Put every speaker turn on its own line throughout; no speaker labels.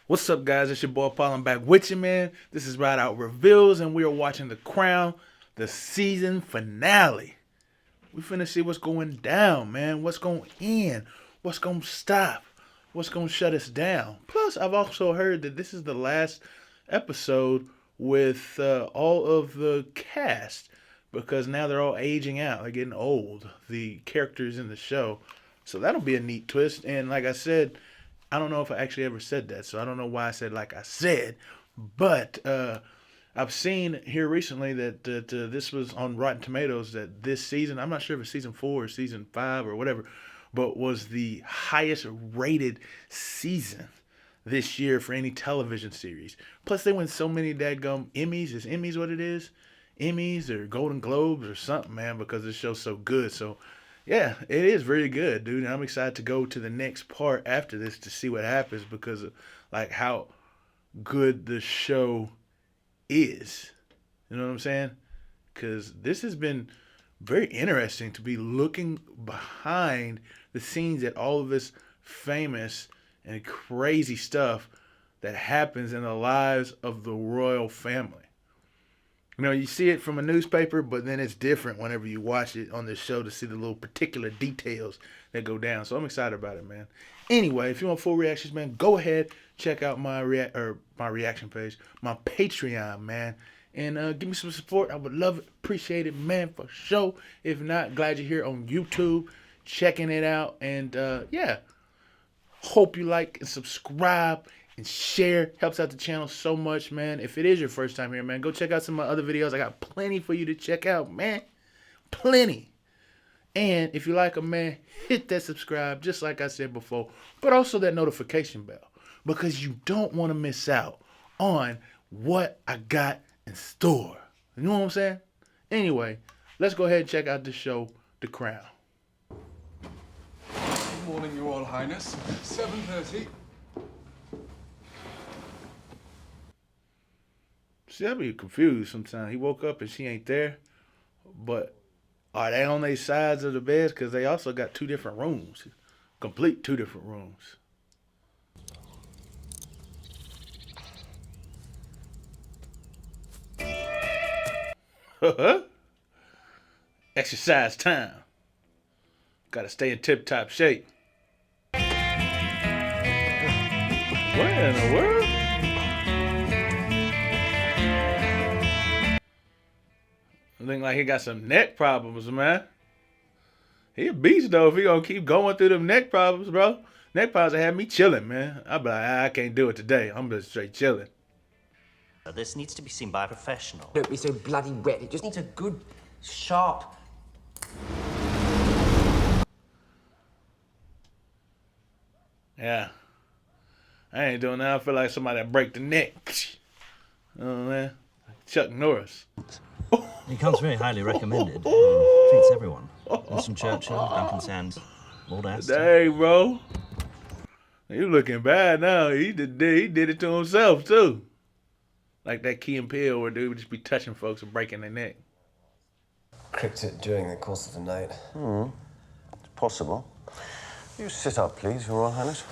What's up, guys? It's your boy Paul. I'm back with you, man. This is Rideout Reveals, and we are watching The Crown, the season finale. We finna see what's going down, man. What's going in? What's gonna stop? What's gonna shut us down? Plus, I've also heard that this is the last episode with all of the cast because now they're all aging out. They're getting old, the characters in the show. So that'll be a neat twist. And like I said, I don't know if I actually ever said that, so I don't know why I said like I said. But I've seen here recently that this was on Rotten Tomatoes, that this season, I'm not sure if it's season 4 or season 5 or whatever, but was the highest rated season this year for any television series. Plus, they win so many dadgum Emmys. Is Emmys what it is? Emmys or Golden Globes or something, man, because this show's so good. So, yeah, it is very good, dude. And I'm excited to go to the next part after this to see what happens because of, like, how good the show is. You know what I'm saying? Because this has been very interesting to be looking behind the scenes at all of this famous and crazy stuff that happens in the lives of the royal family. You know, you see it from a newspaper, but then it's different whenever you watch it on this show to see the little particular details that go down. So I'm excited about it, man. Anyway, if you want full reactions, man, go ahead, check out my reaction page, my Patreon, man, and give me some support. I would love it, appreciate it, man, for sure. If not, glad you're here on YouTube, checking it out, and yeah, hope you like and subscribe and share. Helps out the channel so much, man. If it is your first time here, man, go check out some of my other videos. I got plenty for you to check out, man. Plenty. And if you like them, man, hit that subscribe, just like I said before, but also that notification bell, because you don't want to miss out on what I got in store. You know what I'm saying? Anyway, let's go ahead and check out the show, The Crown.
Good morning, Your Royal Highness. 7:30.
See, I'll be confused sometimes. He woke up and she ain't there, but are they on their sides of the beds? Because they also got two different rooms. Complete two different rooms. Exercise time. Gotta stay in tip-top shape. What in the world? Look like he got some neck problems, man. He a beast, though, if he gonna keep going through them neck problems, bro. Neck problems that have me chilling, man. I'll be like, I can't do it today. I'm just straight chilling.
This needs to be seen by a professional.
Don't be so bloody wet. It just needs a good, sharp...
Yeah. I ain't doing that. I feel like somebody that break the neck. You know what I'm saying? Chuck Norris.
He comes very highly recommended. Treats everyone. Winston Churchill, Duncan Sands, Lord Aston.
Dang, bro. You looking bad now. He did it to himself, too. Like that Key and Peele where dude would just be touching folks and breaking their neck.
Cricket during the course of the night.
It's possible. You sit up, please, Your Royal Highness.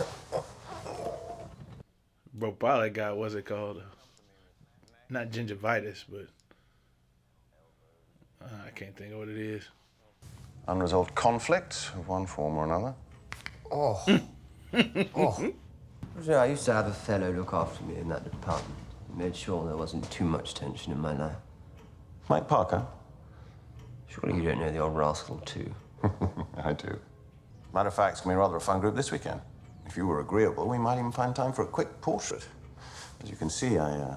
Bro, probably got, what's it called? Not gingivitis, but I can't think of what it is.
Unresolved conflict of one form or another.
Oh. Oh.
I used to have a fellow look after me in that department. He made sure there wasn't too much tension in my life.
Mike Parker?
Surely you don't know the old rascal, too.
I do. Matter of fact, it's going to be rather a fun group this weekend. If you were agreeable, we might even find time for a quick portrait. As you can see, I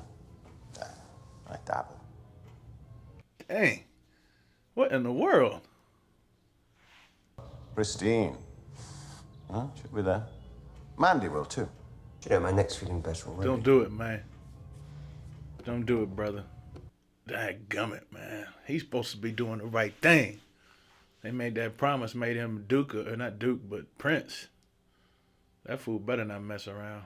dabble.
Dang. What in the world?
Pristine. Huh? She'll be there. Mandy will, too.
You know, my neck's feeling better already.
Don't do it, man. Don't do it, brother. Dadgummit, man. He's supposed to be doing the right thing. They made that promise, made him Duke, or not Duke, but Prince. That fool better not mess around.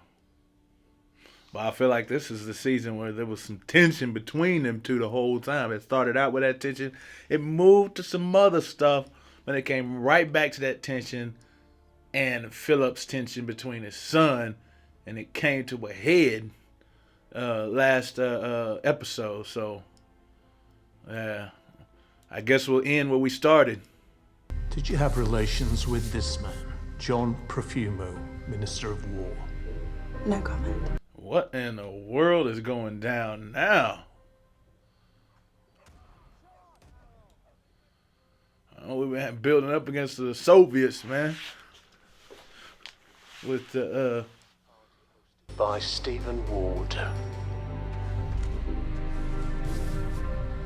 But I feel like this is the season where there was some tension between them two the whole time. It started out with that tension. It moved to some other stuff, but it came right back to that tension and Philip's tension between his son and it came to a head last episode. So, I guess we'll end where we started.
Did you have relations with this man, John Profumo, Minister of War?
No comment.
What in the world is going down now? Oh, we've been building up against the Soviets, man. With the
By Stephen Ward.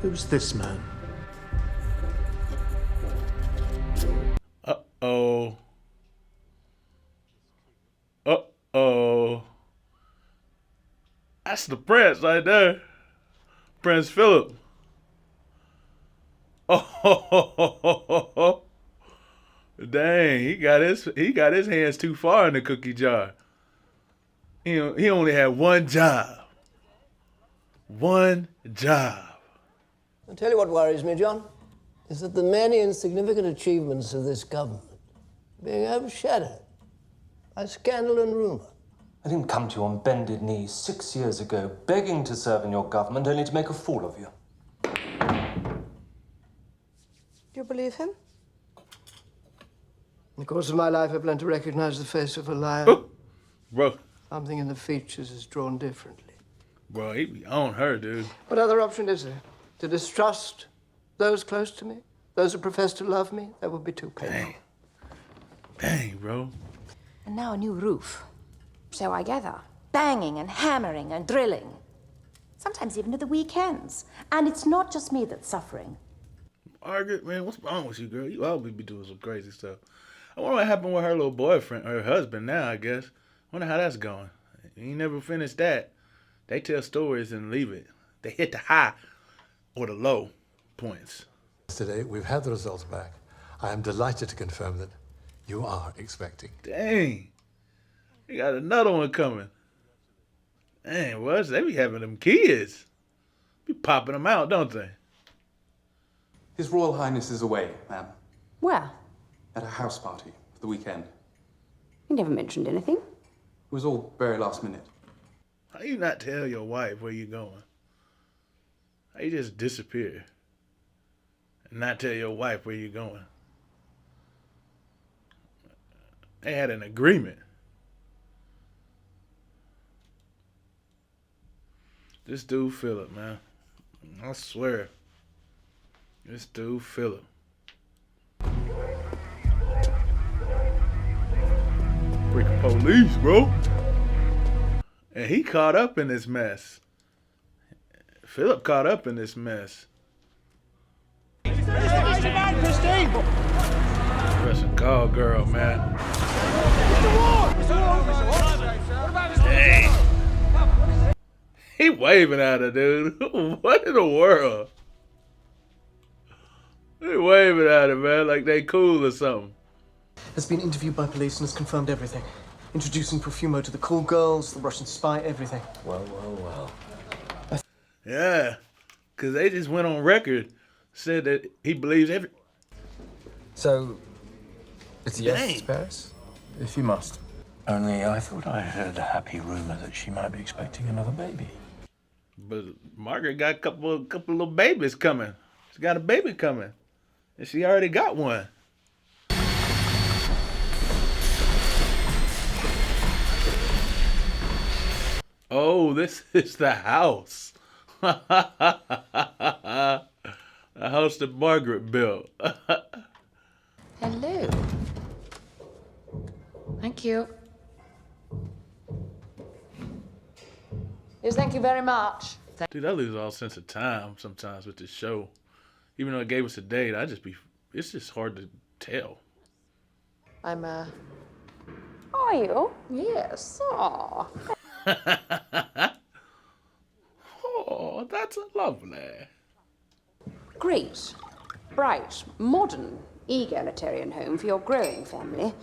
Who's this man?
Uh-oh. Uh-oh. That's the prince right there. Prince Philip. Oh, dang! He got his hands too far in the cookie jar. He only had one job. One job.
I'll tell you what worries me, John, is that the many insignificant achievements of this government are being overshadowed by scandal and rumor.
I didn't come to you on bended knees 6 years ago, begging to serve in your government, only to make a fool of you.
Do you believe him?
In the course of my life, I've learned to recognize the face of a liar.
Oh, bro.
Something in the features is drawn differently.
Bro, he be on her, dude.
What other option is there? To distrust those close to me? Those who profess to love me? That would be too painful.
Dang, bro.
And now a new roof. So I gather. Banging and hammering and drilling. Sometimes even at the weekends. And it's not just me that's suffering.
Margaret, man, what's wrong with you, girl? You always be doing some crazy stuff. I wonder what happened with her little boyfriend, her husband now, I guess. Wonder how that's going. He never finished that. They tell stories and leave it. They hit the high or the low points.
Today, we've had the results back. I am delighted to confirm that you are expecting.
Dang. You got another one coming. Dang, what? They be having them kids. Be popping them out, don't they?
His Royal Highness is away, ma'am.
Where?
At a house party for the weekend.
You never mentioned anything.
It was all very last minute.
How you not tell your wife where you going? How you just disappear and not tell your wife where you going? They had an agreement. This dude Philip, man. I swear. This dude Philip. Freaking police, bro. And he caught up in this mess. Philip caught up in this mess. That's a call girl, man. Dang. He waving at her, dude. What in the world? He waving at her, man, like they cool or something.
Has been interviewed by police and has confirmed everything. Introducing Profumo to the call girls, the Russian spy, everything.
Well, well, well.
Yeah, because they just went on record, said that he believes every...
So, it's a yes,
Dang.
to Paris? If you must.
Only I thought I heard a happy rumor that she might be expecting another baby.
But Margaret got a couple little babies coming. She got a baby coming. And she already got one. Oh, this is the house. The house that Margaret built.
Hello. Thank you. Yes, thank you very much.
Dude, I lose all sense of time sometimes with this show. Even though it gave us a date, it's just hard to tell.
I'm,
Are you?
Yes. Aw.
Oh, that's lovely.
Great, bright, modern, egalitarian home for your growing family.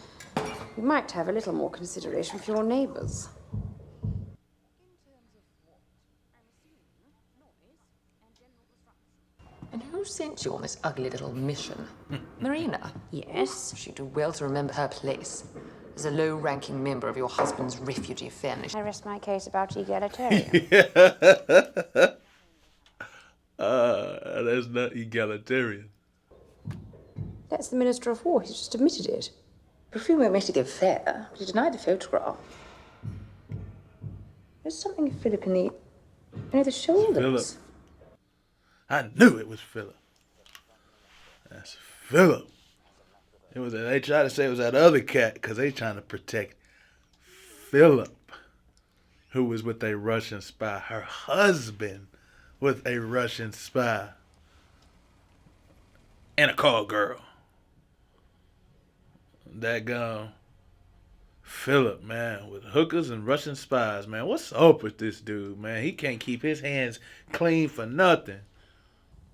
You might have a little more consideration for your neighbours.
And who sent you on this ugly little mission? Marina?
Yes.
She'd do well to remember her place. as a low-ranking member of your husband's refugee family.
I rest my case about egalitarian.
That's not egalitarian.
That's the Minister of War. He's just admitted it.
Profumo made it go fair, but he denied the photograph.
There's something Philip in the shoulders.
Philip. I knew it was Philip. That's Philip. It was. They tried to say it was that other cat because they trying to protect Philip, who was with a Russian spy. Her husband with a Russian spy and a call girl. That gum. Philip, man, with hookers and Russian spies, man. What's up with this dude, man? He can't keep his hands clean for nothing.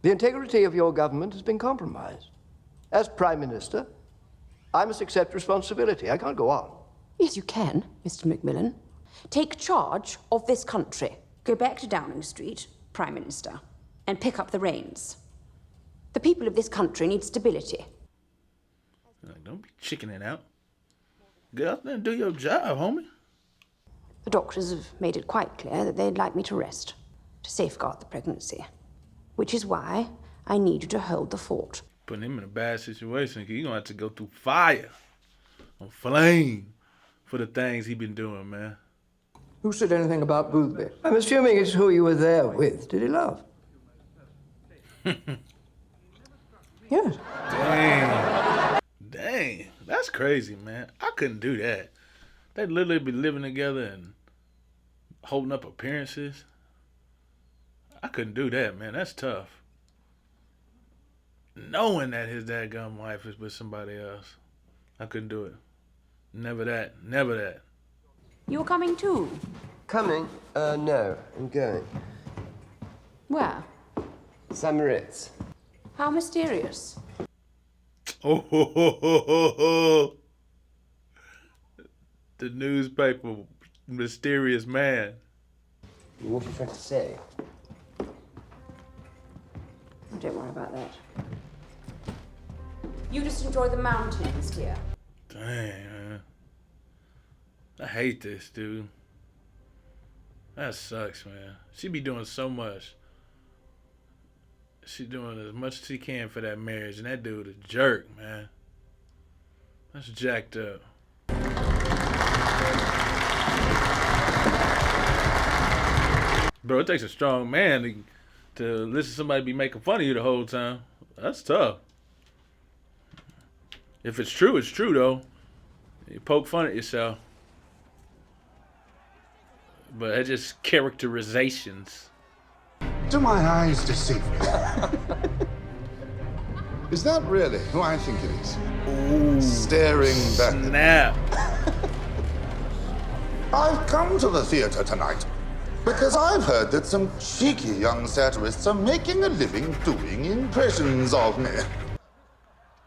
The integrity of your government has been compromised. As Prime Minister, I must accept responsibility. I can't go on.
Yes, you can, Mr. Macmillan. Take charge of this country. Go back to Downing Street, Prime Minister, and pick up the reins. The people of this country need stability.
Don't be chickening out. Get out there and do your job, homie.
The doctors have made it quite clear that they'd like me to rest, to safeguard the pregnancy. Which is why I need you to hold the fort.
Putting him in a bad situation, because he's going to have to go through fire, on flame, for the things he been doing, man.
Who said anything about Boothby? I'm assuming it's who you were there with. Did he laugh? Yes.
Dang, that's crazy, man. I couldn't do that. They'd literally be living together and holding up appearances. I couldn't do that, man. That's tough. Knowing that his dadgum wife is with somebody else, I couldn't do it. Never that. Never that.
You're coming too?
Coming? No, I'm going.
Where?
St. Moritz.
How mysterious.
Oh, the newspaper mysterious man.
What are you trying to say?
Don't worry about that. You just enjoy the mountains, dear.
Dang, man. I hate this, dude. That sucks, man. She be doing so much. She doing as much as she can for that marriage, and that dude a jerk, man. That's jacked up. Bro, it takes a strong man to listen to somebody be making fun of you the whole time. That's tough. If it's true, though. You poke fun at yourself. But it's just characterizations.
Do my eyes deceive me? Is that really who I think it is?
Ooh,
staring back.
Snap.
I've come to the theater tonight because I've heard that some cheeky young satirists are making a living doing impressions of me.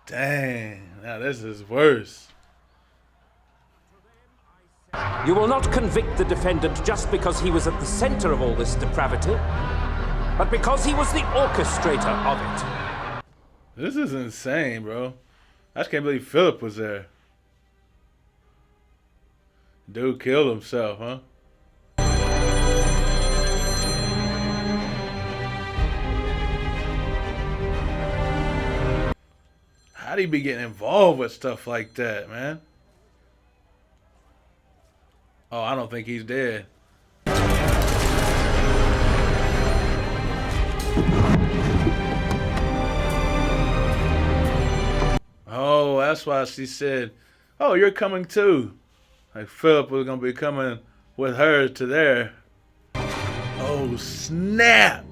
Dang, now this is worse.
You will not convict the defendant just because he was at the center of all this depravity, but because he was the orchestrator of it.
This is insane, bro. I just can't believe Philip was there. Dude killed himself, huh? How'd he be getting involved with stuff like that, man? Oh, I don't think he's dead. Oh, that's why she said, "Oh, you're coming too." Like Philip was gonna be coming with her to there. Oh snap!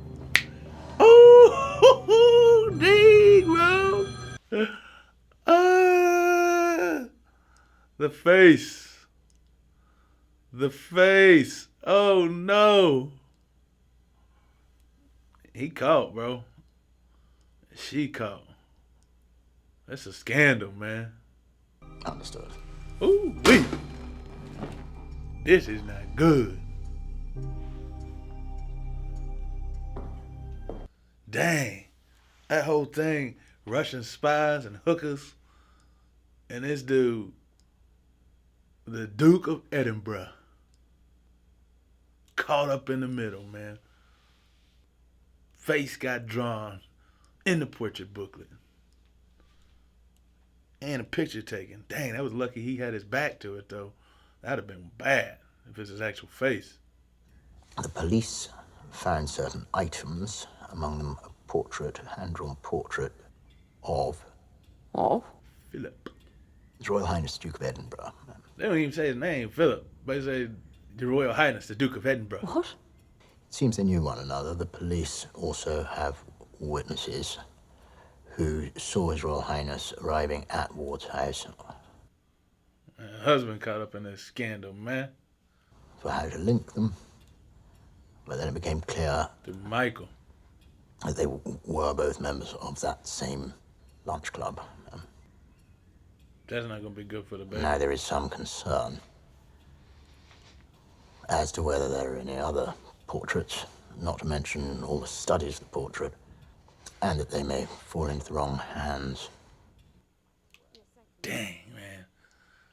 Oh, dang, bro! The face. The face. Oh no. He caught, bro. She caught. That's a scandal, man.
Understood.
Ooh, wait. This is not good. Dang. That whole thing, Russian spies and hookers, and this dude the Duke of Edinburgh. Caught up in the middle, man. Face got drawn in the portrait booklet. And a picture taken. Dang, that was lucky he had his back to it, though. That'd have been bad if it's his actual face.
The police found certain items, among them a portrait, a hand-drawn portrait of...
Of?
Philip.
His Royal Highness Duke of Edinburgh.
They don't even say his name, Philip, but they say the Royal Highness, the Duke of Edinburgh.
What?
It seems they knew one another. The police also have witnesses who saw His Royal Highness arriving at Ward's house.
Her husband caught up in this scandal, man.
For how to link them. But then it became clear
To Michael.
that they were both members of that same lunch club.
That's not going to be good for the baby.
Now there is some concern as to whether there are any other portraits, not to mention all the studies of the portrait, and that they may fall into the wrong hands.
Dang, man.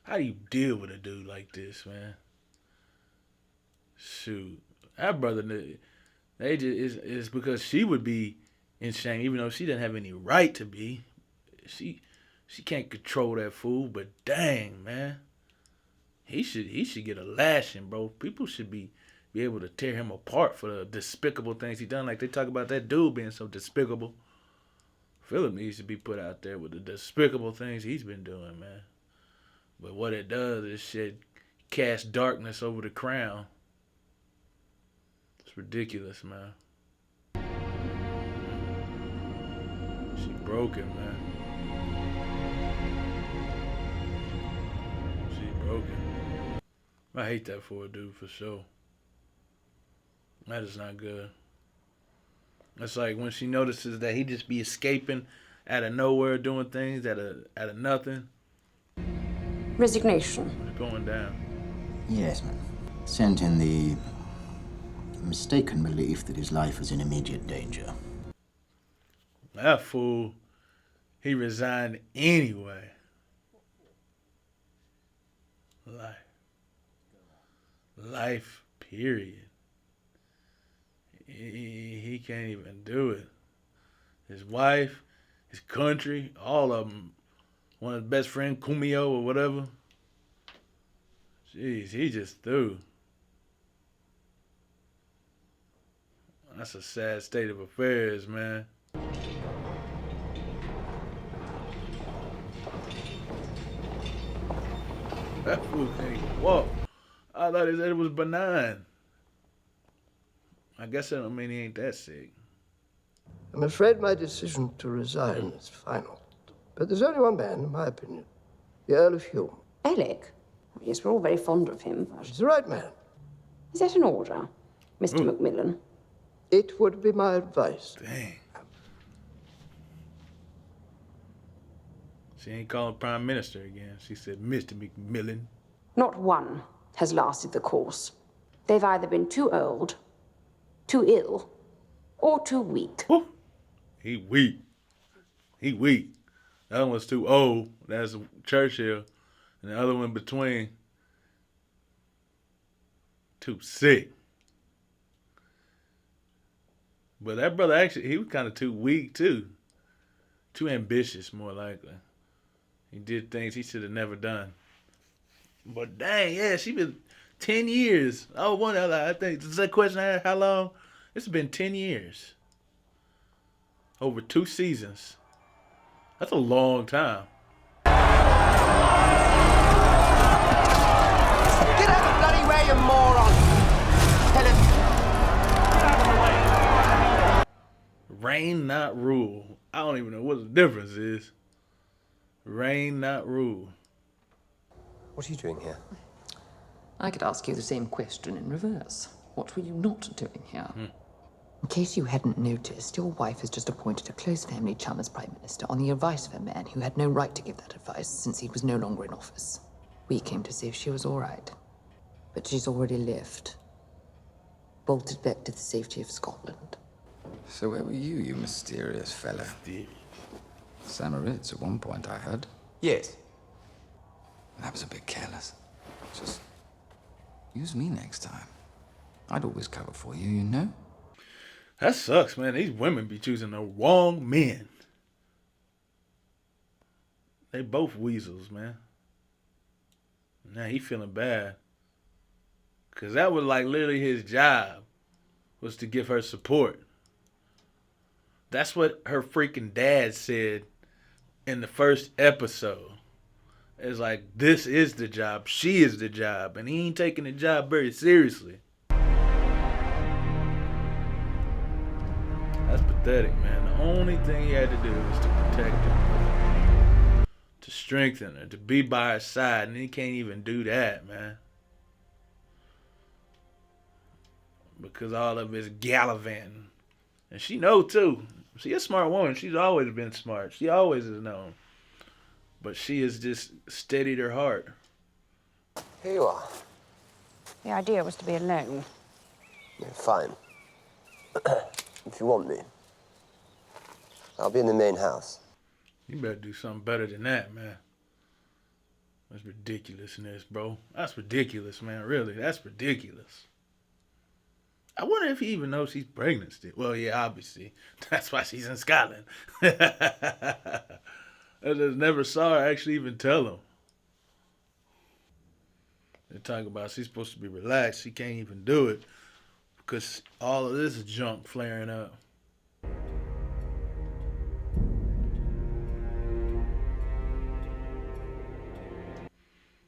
How do you deal with a dude like this, man? Shoot. That brother, they just, it's because she would be in shame, even though she didn't have any right to be. She can't control that fool, but dang, man. He should get a lashing, bro. People should be able to tear him apart for the despicable things he done. Like they talk about that dude being so despicable. Philip needs to be put out there with the despicable things he's been doing, man. But what it does is shit cast darkness over the crown. It's ridiculous, man. She broken, man. She broken. I hate that for a dude, for sure. That is not good. It's like when she notices that he just be escaping out of nowhere, doing things out of nothing.
Resignation.
It's going down.
Yes, ma'am. Sent in the mistaken belief that his life was in immediate danger.
That fool, he resigned anyway. Life, period. He can't even do it. His wife, his country, all of them. One of his best friend, Kumio or whatever. Jeez, he just threw. That's a sad state of affairs, man. That fool can't even walk. I thought he said it was benign. I guess that don't mean he ain't that sick.
I'm afraid my decision to resign is final. But there's only one man, in my opinion. The Earl of Hume.
Alec? Yes, we're all very fond of him, but...
He's the right man.
Is that an order, Mr. Macmillan?
It would be my advice.
Dang. She ain't calling Prime Minister again. She said, Mr. Macmillan.
Not one has lasted the course. They've either been too old, too ill, or too weak.
Whew. He weak. He weak. The other one's too old. That's Churchill. And the other one between, too sick. But that brother actually, he was kind of too weak too. Too ambitious, more likely. He did things he should have never done. But dang, yeah, she been 10 years. I was wondering, I think, is that question I had, how long? It's been 10 years. Over 2 seasons. That's a long time.
Get out of the bloody way, you moron!
Reign, not rule. I don't even know what the difference is. Reign, not rule.
What are you doing here? I could ask you the same question in reverse. What were you not doing here?
In case you hadn't noticed, your wife has just appointed a close family chum as Prime Minister on the advice of a man who had no right to give that advice since he was no longer in office. We came to see if she was all right. But she's already left. Bolted back to the safety of Scotland.
So where were you mysterious fellow? Samarit's at one point, I heard.
Yes.
That was a bit careless. Just use me next time. I'd always cover for you, you know?
That sucks, man. These women be choosing the wrong men. They both weasels, man. Now he feeling bad. Because that was like literally his job, was to give her support. That's what her freaking dad said in the first episode. It's like, this is the job. She is the job. And he ain't taking the job very seriously. That's pathetic, man. The only thing he had to do was to protect her, to strengthen her, to be by her side, and he can't even do that, man. Because all of his gallivanting. And she know too. She a smart woman. She's always been smart. She always has known. But she has just steadied her heart.
Here you are.
The idea was to be alone.
Yeah, fine. If you want me, I'll be in the main house.
You better do something better than that, man. That's ridiculousness, bro. That's ridiculous, man. Really, that's ridiculous. I wonder if he even knows she's pregnant still. Well, yeah, obviously. That's why she's in Scotland. I just never saw her actually even tell him. They talk about she's supposed to be relaxed. She can't even do it because all of this junk flaring up.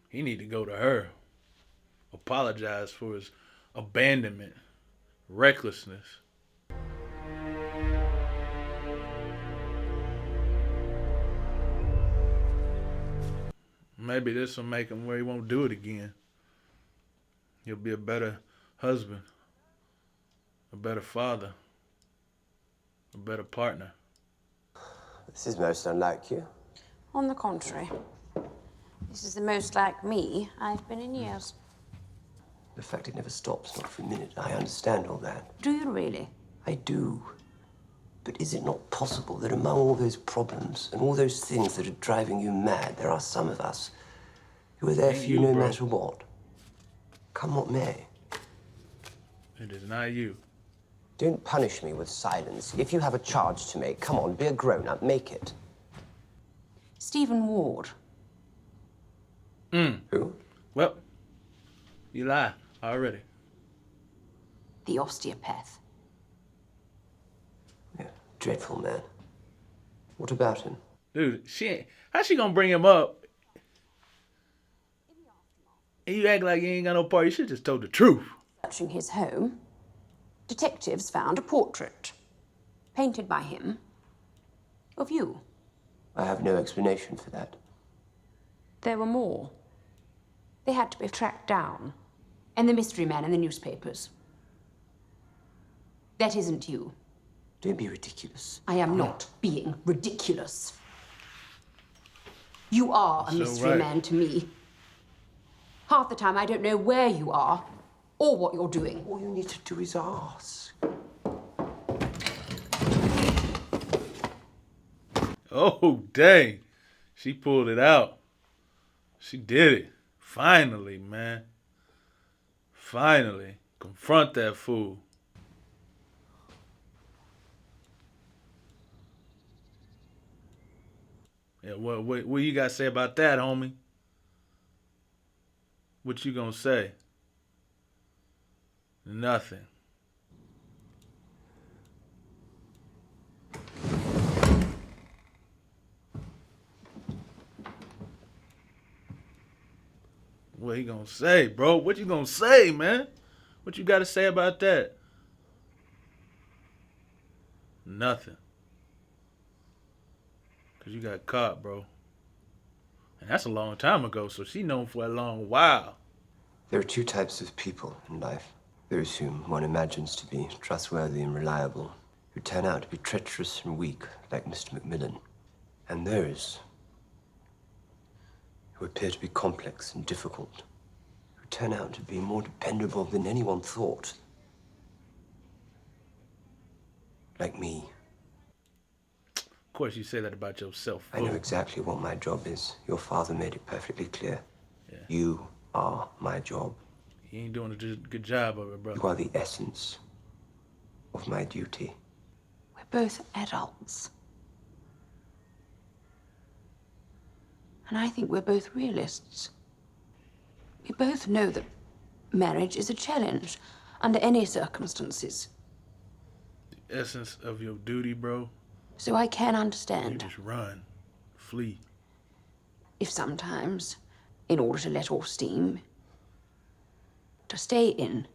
He need to go to her. Apologize for his abandonment. Recklessness. Maybe this will make him where he won't do it again. He'll be a better husband, a better father, a better partner.
This is most unlike you.
On the contrary, this is the most like me I've been in years.
The fact it never stops, not for a minute. I understand all that.
Do you really?
I do. But is it not possible that among all those problems and all those things that are driving you mad, there are some of us who are there for you no matter what? Come what may.
It is not you.
Don't punish me with silence. If you have a charge to make, come on, be a grown-up, make it.
Stephen Ward.
Who?
Well, you lie already.
The osteopath.
Yeah, dreadful man. What about him?
Dude, how's she gonna bring him up? And you act like you ain't got no part. You should just told the truth.
Searching his home, detectives found a portrait, painted by him, of you.
I have no explanation for that.
There were more. They had to be tracked down. And the mystery man in the newspapers. That isn't you.
Don't be ridiculous.
I am not being ridiculous. You are a mystery man to me. Half the time I don't know where you are or what you're doing.
All you need to do is ask.
Oh, dang. She pulled it out. She did it. Finally, man. Finally. Confront that fool. Yeah, what you got to say about that, homie? What you gonna say? Nothing. What he gonna say, bro? What you gonna say, man? What you got to say about that? Nothing. Because you got caught, bro. And that's a long time ago, so she known for a long while.
There are two types of people in life. Those whom one imagines to be trustworthy and reliable, who turn out to be treacherous and weak, like Mr. Macmillan. And those who appear to be complex and difficult, who turn out to be more dependable than anyone thought. Like me.
Of course, you say that about yourself.
I know exactly what my job is. Your father made it perfectly clear.
Yeah.
You are my job.
He ain't doing a good job of it, brother.
You are the essence of my duty.
We're both adults. And I think we're both realists. We both know that marriage is a challenge under any circumstances.
The essence of your duty, bro.
So I can
You
understand
just run, flee.
if sometimes, in order to let off steam, to stay in,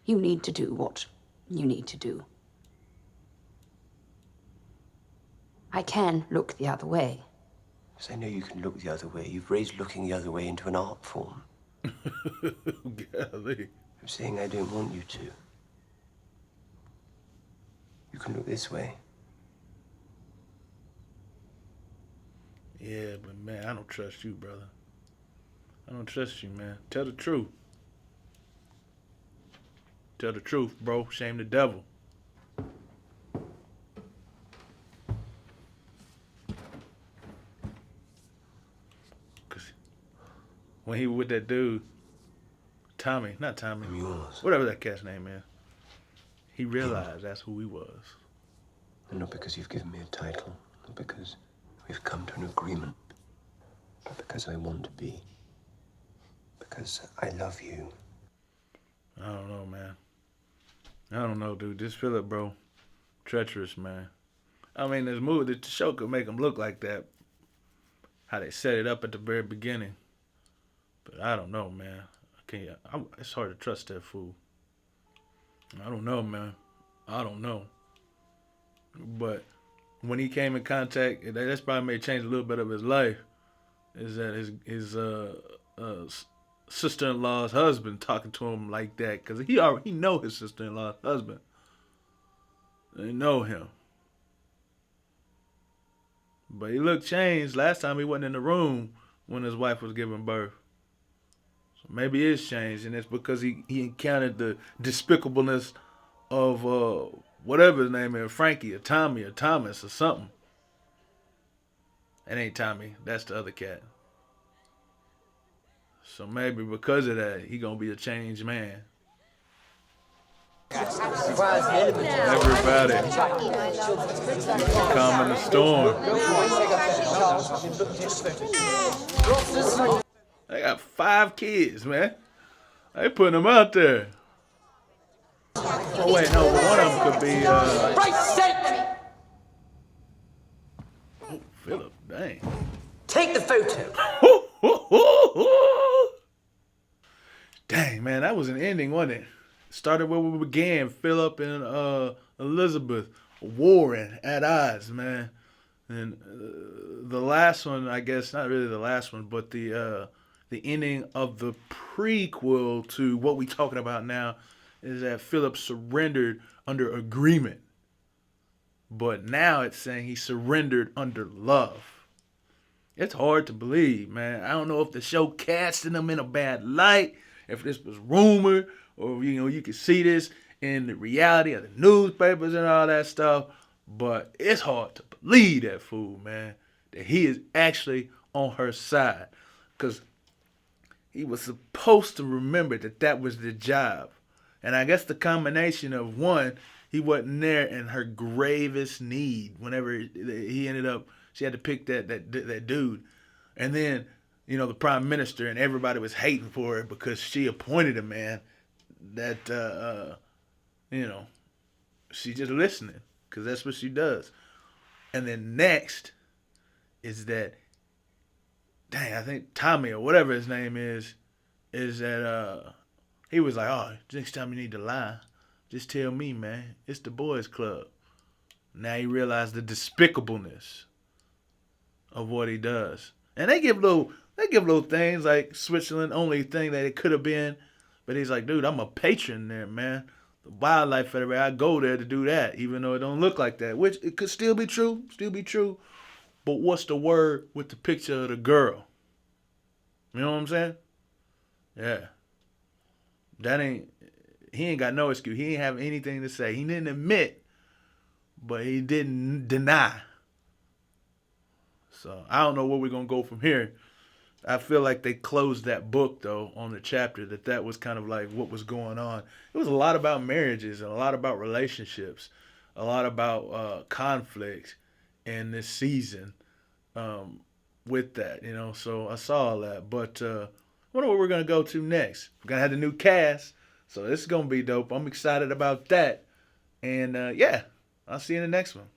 you need to do what you need to do. I can look the other way.
Because I know you can look the other way. You've raised looking the other way into an art form.
Golly.
I'm saying I don't want you to. You can look this way.
Yeah, but man, I don't trust you, brother. I don't trust you, man. Tell the truth. Tell the truth, bro. Shame the devil. Cause when he was with that dude, Tommy, not Tommy, whatever that cat's name is, he realized that's who he was.
And not because you've given me a title, not because we've come to an agreement, but because I want to be. Because I love you.
I don't know, man. I don't know, dude. This Philip, bro, treacherous, man. I mean, this movie, the show could make him look like that. How they set it up at the very beginning. But I don't know, man. It's hard to trust that fool. I don't know, man. I don't know. But when he came in contact, that's probably may change a little bit of his life. Is that his sister-in-law's husband talking to him like that? Because he know his sister-in-law's husband. They know him. But he looked changed. Last time he wasn't in the room when his wife was giving birth. So maybe it's changed, and it's because he encountered the despicableness of whatever his name is, Frankie or Tommy or Thomas or something. It ain't Tommy. That's the other cat. So maybe because of that, he gonna be a changed man. Everybody, calming the storm. They got 5 kids, man. They putting them out there. Oh wait, no, one of them could be.
Christ's sake!
Oh, Philip, dang.
Take the photo.
Dang, man, that was an ending, wasn't it? Started where we began. Philip and Elizabeth warring at odds, man. And the last one, I guess, not really the last one, but the ending of the prequel to what we talking about now is that Philip surrendered under agreement. But now it's saying he surrendered under love. It's hard to believe, man. I don't know if the show casting him in a bad light, if this was rumor, or you could see this in the reality of the newspapers and all that stuff. But it's hard to believe that fool, man, that he is actually on her side. Because he was supposed to remember that was the job. And I guess the combination of one, he wasn't there in her gravest need whenever he ended up, she had to pick that dude. And then, the prime minister and everybody was hating for her because she appointed a man that, she just listening because that's what she does. And then next is that, I think Tommy or whatever his name is that he was like, oh, next time you need to lie, just tell me, man. It's the boys club. Now he realized the despicableness of what he does. And they give little things like Switzerland, only thing that it could have been. But he's like, dude, I'm a patron there, man. The Wildlife Federation, I go there to do that, even though it don't look like that. Which it could still be true. But what's the word with the picture of the girl? You know what I'm saying? Yeah. He ain't got no excuse. He ain't have anything to say. He didn't admit, but he didn't deny. So I don't know where we're going to go from here. I feel like they closed that book though on the chapter that was kind of like what was going on. It was a lot about marriages and a lot about relationships, a lot about conflict in this season with that, you know. So I saw all that, but I wonder what we're gonna go to next. We're gonna have the new cast, so this is gonna be dope. I'm excited about that, and yeah, I'll see you in the next one.